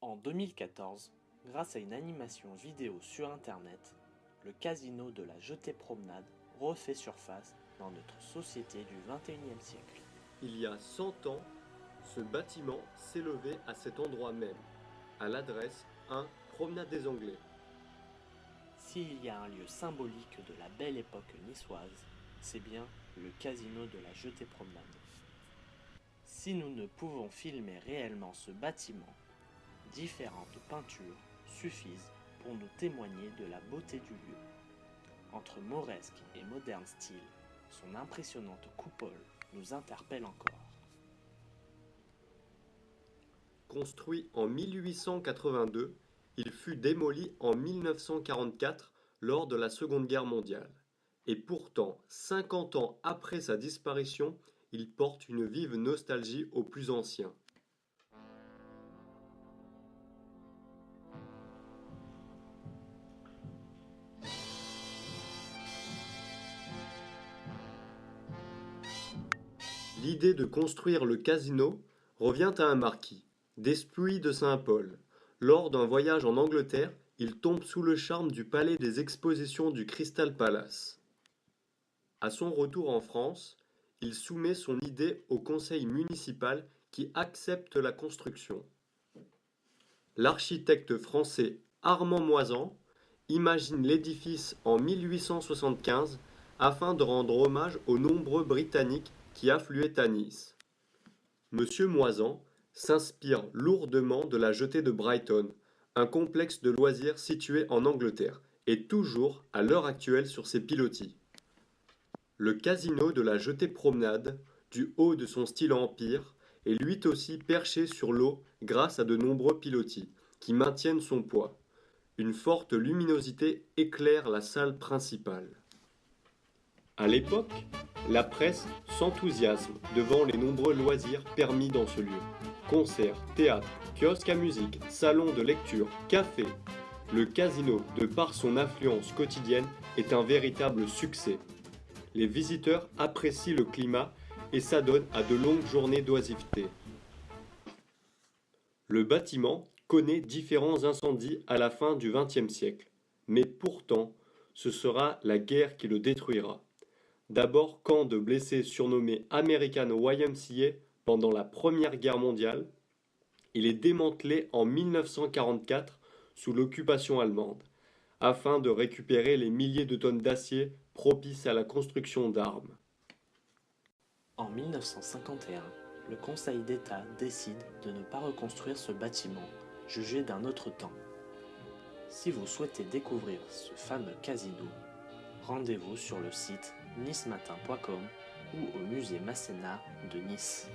En 2014, grâce à une animation vidéo sur Internet, le casino de la Jetée-Promenade refait surface dans notre société du XXIe siècle. Il y a 100 ans, ce bâtiment s'élevait à cet endroit même, à l'adresse 1 Promenade des Anglais. S'il y a un lieu symbolique de la belle époque niçoise, c'est bien le casino de la Jetée-Promenade. Si nous ne pouvons filmer réellement ce bâtiment, différentes peintures suffisent pour nous témoigner de la beauté du lieu. Entre mauresque et moderne style, son impressionnante coupole nous interpelle encore. Construit en 1882, il fut démoli en 1944 lors de la Seconde Guerre mondiale. Et pourtant, 50 ans après sa disparition, il porte une vive nostalgie aux plus anciens. L'idée de construire le casino revient à un marquis, Despuy de Saint-Paul. Lors d'un voyage en Angleterre, il tombe sous le charme du palais des expositions du Crystal Palace. À son retour en France, il soumet son idée au conseil municipal qui accepte la construction. L'architecte français Armand Moisan imagine l'édifice en 1875 afin de rendre hommage aux nombreux Britanniques qui affluaient à Nice. Monsieur Moisan s'inspire lourdement de la Jetée de Brighton, un complexe de loisirs situé en Angleterre et toujours à l'heure actuelle sur ses pilotis. Le casino de la Jetée-Promenade, du haut de son style empire, est lui aussi perché sur l'eau grâce à de nombreux pilotis qui maintiennent son poids. Une forte luminosité éclaire la salle principale. À l'époque, la presse s'enthousiasme devant les nombreux loisirs permis dans ce lieu. Concerts, théâtres, kiosques à musique, salons de lecture, cafés. Le casino, de par son affluence quotidienne, est un véritable succès. Les visiteurs apprécient le climat et s'adonnent à de longues journées d'oisiveté. Le bâtiment connaît différents incendies à la fin du XXe siècle, mais pourtant, ce sera la guerre qui le détruira. D'abord camp de blessés surnommé American YMCA pendant la Première Guerre mondiale, il est démantelé en 1944 sous l'occupation allemande, afin de récupérer les milliers de tonnes d'acier propices à la construction d'armes. En 1951, le Conseil d'État décide de ne pas reconstruire ce bâtiment, jugé d'un autre temps. Si vous souhaitez découvrir ce fameux casino, rendez-vous sur le site nicematin.com ou au musée Masséna de Nice.